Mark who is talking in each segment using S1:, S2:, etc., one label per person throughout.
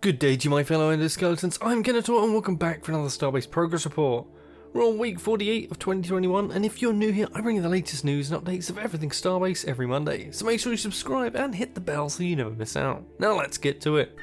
S1: Good day to you, my fellow endoskeletons. I'm Kenetor and welcome back for another Starbase progress report. We're on week 48 of 2021, and if you're new here, I bring you the latest news and updates of everything Starbase every Monday, so make sure you subscribe and hit the bell so you never miss out. Now let's get to it.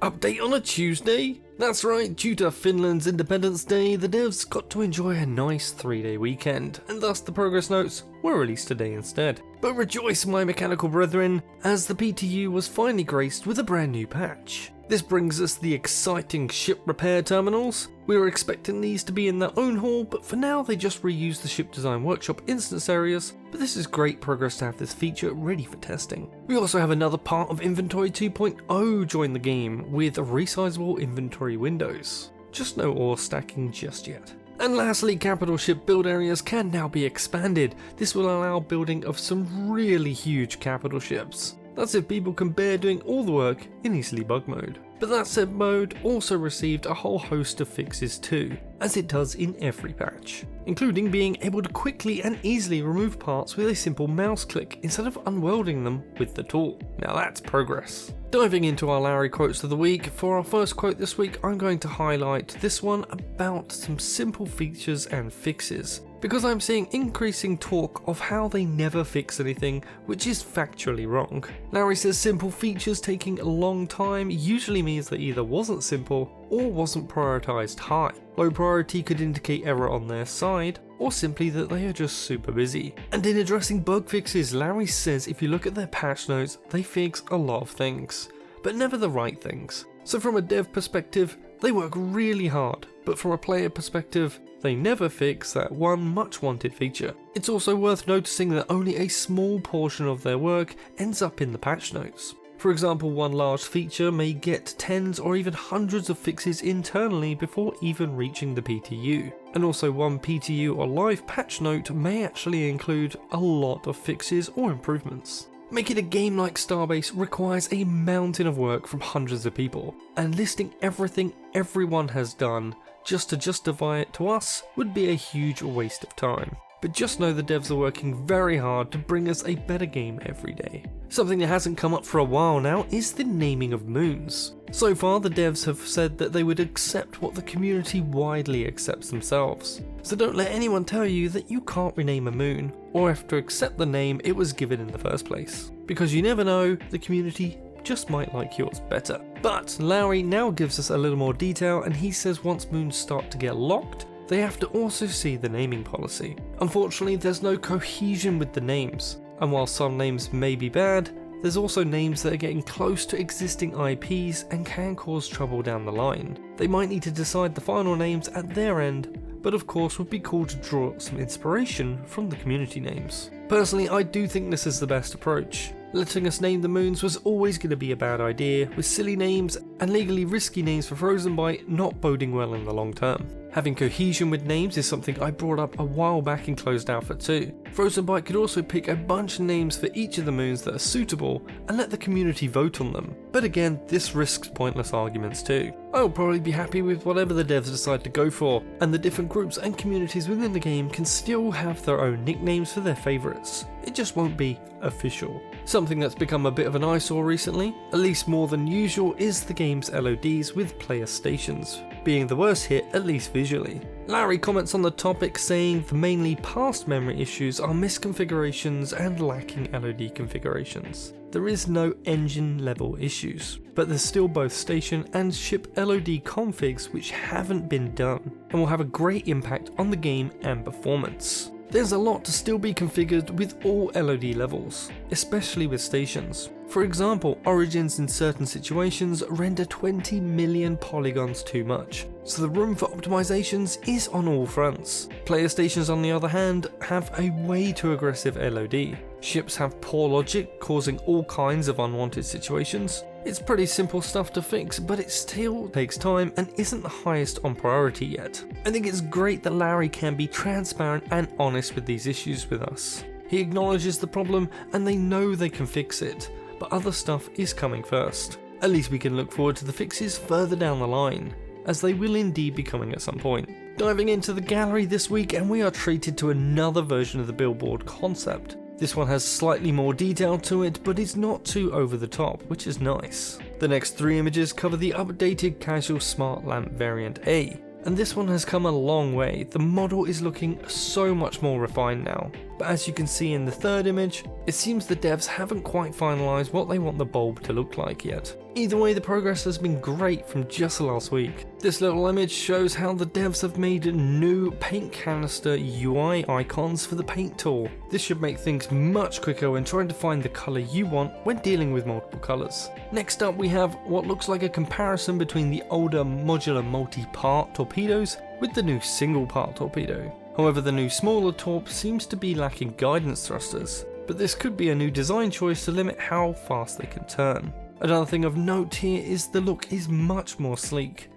S1: Update on a Tuesday? That's right, due to Finland's Independence Day, the devs got to enjoy a nice 3-day weekend, and thus the progress notes were released today instead. But rejoice, my mechanical brethren, as the PTU was finally graced with a brand new patch. This brings us the exciting ship repair terminals. We were expecting these to be in their own hall, but for now they just reuse the ship design workshop instance areas, but this is great progress to have this feature ready for testing. We also have another part of Inventory 2.0 join the game with resizable inventory windows. Just no ore stacking just yet. And lastly, capital ship build areas can now be expanded. This will allow building of some really huge capital ships. That's if people can bear doing all the work in easily bug mode. But that said mode also received a whole host of fixes too, as it does in every patch, including being able to quickly and easily remove parts with a simple mouse click instead of unwelding them with the tool. Now that's progress. Diving into our Larry quotes of the week, for our first quote this week I'm going to highlight this one about some simple features and fixes, because I'm seeing increasing talk of how they never fix anything, which is factually wrong. Larry says simple features taking a long time usually means they either wasn't simple or wasn't prioritized high. Low priority could indicate error on their side, or simply that they are just super busy. And in addressing bug fixes, Larry says if you look at their patch notes, they fix a lot of things, but never the right things. So from a dev perspective, they work really hard, but from a player perspective, they never fix that one much wanted feature. It's also worth noticing that only a small portion of their work ends up in the patch notes. For example, one large feature may get tens or even hundreds of fixes internally before even reaching the PTU. And also one PTU or live patch note may actually include a lot of fixes or improvements. Making a game like Starbase requires a mountain of work from hundreds of people, and listing everything everyone has done just to justify it to us would be a huge waste of time. But just know the devs are working very hard to bring us a better game every day. Something that hasn't come up for a while now is the naming of moons. So far the devs have said that they would accept what the community widely accepts themselves. So don't let anyone tell you that you can't rename a moon, or have to accept the name it was given in the first place. Because you never know, the community just might like yours better. But Larry now gives us a little more detail, and he says once moons start to get locked, they have to also see the naming policy. Unfortunately, there's no cohesion with the names, and while some names may be bad, there's also names that are getting close to existing IPs and can cause trouble down the line. They might need to decide the final names at their end, but of course would be cool to draw some inspiration from the community names. Personally, I do think this is the best approach. Letting us name the moons was always going to be a bad idea, with silly names and legally risky names for Frozenbyte not boding well in the long term. Having cohesion with names is something I brought up a while back in Closed Alpha too. Frozenbyte could also pick a bunch of names for each of the moons that are suitable and let the community vote on them. But again, this risks pointless arguments too. I will probably be happy with whatever the devs decide to go for, and the different groups and communities within the game can still have their own nicknames for their favourites. It just won't be official. Something that's become a bit of an eyesore recently, at least more than usual, is the game's LODs with player stations being the worst hit, at least visually. Larry comments on the topic saying the mainly past memory issues are misconfigurations and lacking LOD configurations. There is no engine level issues, but there's still both station and ship LOD configs which haven't been done and will have a great impact on the game and performance. There's a lot to still be configured with all LOD levels, especially with stations. For example, origins in certain situations render 20 million polygons too much, so the room for optimizations is on all fronts. Player stations on the other hand have a way too aggressive LOD. Ships have poor logic, causing all kinds of unwanted situations. It's pretty simple stuff to fix, but it still takes time and isn't the highest on priority yet. I think it's great that Larry can be transparent and honest with these issues with us. He acknowledges the problem and they know they can fix it, but other stuff is coming first. At least we can look forward to the fixes further down the line, as they will indeed be coming at some point. Diving into the gallery this week, and we are treated to another version of the billboard concept. This one has slightly more detail to it, but it's not too over the top, which is nice. The next 3 images cover the updated casual smart lamp variant A, and this one has come a long way. The model is looking so much more refined now, but as you can see in the 3rd image, it seems the devs haven't quite finalised what they want the bulb to look like yet. Either way, the progress has been great from just last week. This little image shows how the devs have made new paint canister UI icons for the paint tool. This should make things much quicker when trying to find the colour you want when dealing with multiple colours. Next up we have what looks like a comparison between the older modular multi-part torpedoes with the new single part torpedo. However, the new smaller torp seems to be lacking guidance thrusters, but this could be a new design choice to limit how fast they can turn. Another thing of note here is the look is much more sleek.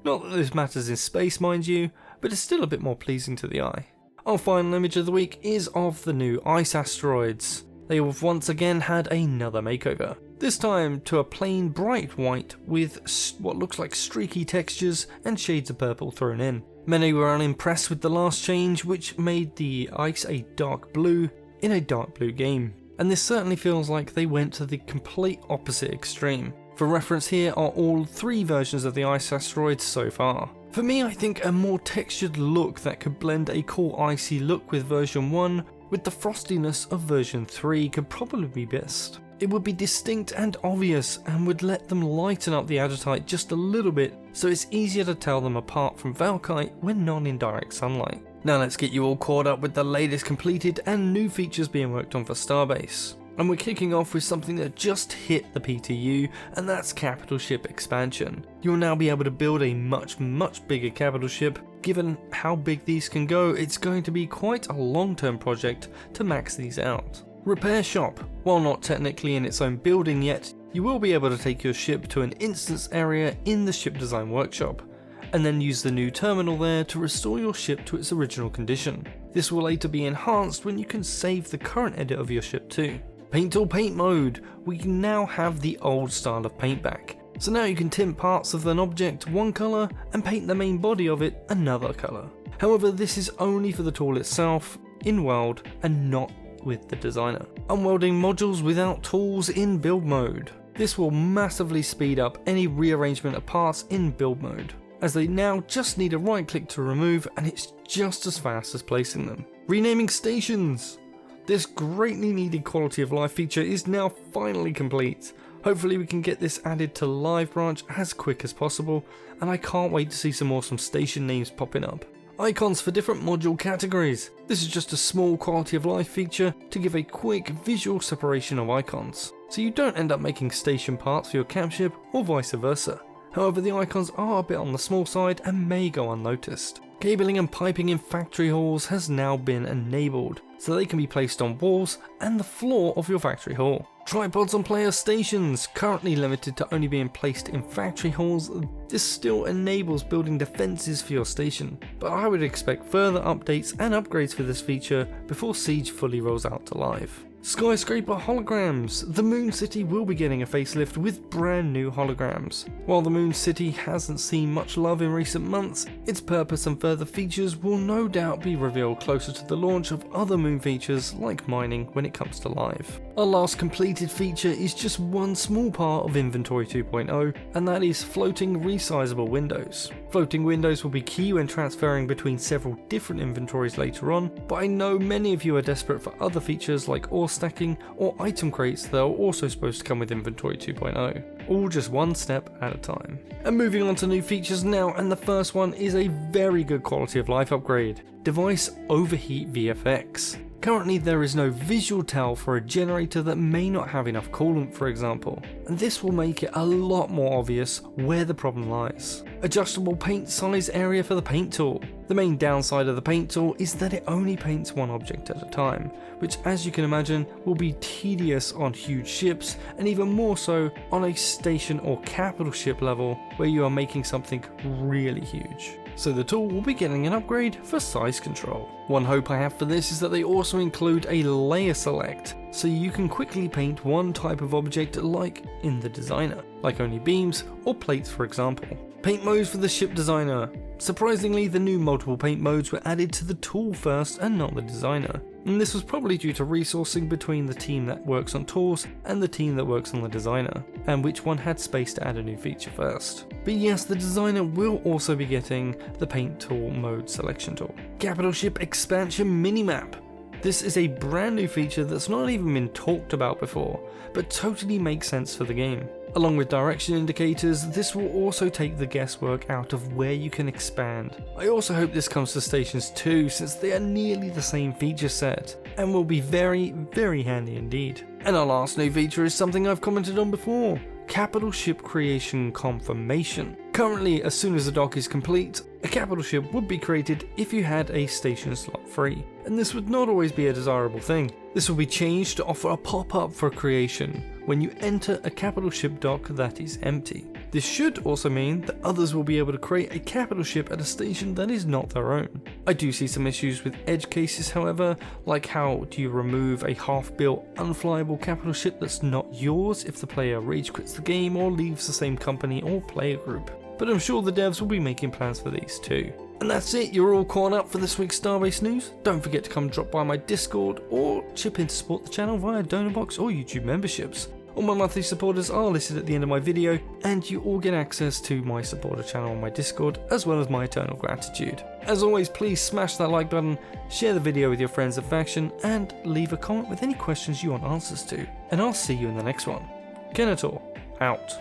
S1: Not that this matters in space, mind you, but it's still a bit more pleasing to the eye. Our final image of the week is of the new ice asteroids. They have once again had another makeover, this time to a plain bright white with what looks like streaky textures and shades of purple thrown in. Many were unimpressed with the last change, which made the ice a dark blue in a dark blue game. And this certainly feels like they went to the complete opposite extreme. For reference, here are all 3 versions of the ice asteroids so far. For me, I think a more textured look that could blend a cool icy look with version 1 with the frostiness of version 3 could probably be best. It would be distinct and obvious and would let them lighten up the Adotite just a little bit, so it's easier to tell them apart from Valkite when not in direct sunlight. Now let's get you all caught up with the latest completed and new features being worked on for Starbase. And we're kicking off with something that just hit the PTU, and that's capital ship expansion. You'll now be able to build a much bigger capital ship. Given how big these can go, it's going to be quite a long-term project to max these out. Repair shop. While not technically in its own building yet, you will be able to take your ship to an instance area in the ship design workshop, and then use the new terminal there to restore your ship to its original condition. This will later be enhanced when you can save the current edit of your ship too. Paint tool paint mode. We can now have the old style of paint back. So now you can tint parts of an object one colour and paint the main body of it another colour. However, this is only for the tool itself, in world, and not with the designer. Unwelding modules without tools in build mode. This will massively speed up any rearrangement of parts in build mode, as they now just need a right click to remove and it's just as fast as placing them. Renaming stations. This greatly needed quality of life feature is now finally complete. Hopefully we can get this added to Live Branch as quick as possible, and I can't wait to see some awesome station names popping up. Icons for different module categories. This is just a small quality of life feature to give a quick visual separation of icons, so you don't end up making station parts for your camp ship or vice versa. However, the icons are a bit on the small side and may go unnoticed. Cabling and piping in factory halls has now been enabled, so they can be placed on walls and the floor of your factory hall. Tripods on player stations, currently limited to only being placed in factory halls. This still enables building defences for your station, but I would expect further updates and upgrades for this feature before Siege fully rolls out to live. Skyscraper holograms. The Moon City will be getting a facelift with brand new holograms. While the Moon City hasn't seen much love in recent months, its purpose and further features will no doubt be revealed closer to the launch of other Moon features like mining when it comes to live. Our last completed feature is just one small part of Inventory 2.0, and that is floating resizable windows. Floating windows will be key when transferring between several different inventories later on, but I know many of you are desperate for other features like ore stacking or item crates that are also supposed to come with Inventory 2.0, all just one step at a time. And moving on to new features now, and the first one is a very good quality of life upgrade. Device Overheat VFX. Currently there is no visual tell for a generator that may not have enough coolant, for example, and this will make it a lot more obvious where the problem lies. Adjustable paint size area for the paint tool. The main downside of the paint tool is that it only paints one object at a time, which as you can imagine will be tedious on huge ships and even more so on a station or capital ship level where you are making something really huge. So the tool will be getting an upgrade for size control. One hope I have for this is that they also include a layer select, so you can quickly paint one type of object like in the designer, like only beams or plates for example. Paint modes for the ship designer. Surprisingly, the new multiple paint modes were added to the tool first and not the designer. And this was probably due to resourcing between the team that works on tools and the team that works on the designer, and which one had space to add a new feature first. But yes, the designer will also be getting the paint tool mode selection tool. Capital Ship Expansion Minimap. This is a brand new feature that's not even been talked about before, but totally makes sense for the game. Along with direction indicators, this will also take the guesswork out of where you can expand. I also hope this comes to stations too, since they are nearly the same feature set, and will be very, very handy indeed. And our last new feature is something I've commented on before. Capital Ship Creation Confirmation. Currently, as soon as the dock is complete, a capital ship would be created if you had a station slot free, and this would not always be a desirable thing. This will be changed to offer a pop-up for creation when you enter a capital ship dock that is empty. This should also mean that others will be able to create a capital ship at a station that is not their own. I do see some issues with edge cases however, like how do you remove a half-built unflyable capital ship that's not yours if the player rage quits the game or leaves the same company or player group. But I'm sure the devs will be making plans for these too. And that's it, you're all caught up for this week's Starbase news. Don't forget to come drop by my Discord or chip in to support the channel via donor box or YouTube memberships. All my monthly supporters are listed at the end of my video, and you all get access to my supporter channel on my Discord, as well as my eternal gratitude. As always, please smash that like button, share the video with your friends and faction, and leave a comment with any questions you want answers to. And I'll see you in the next one. Kenetor, out.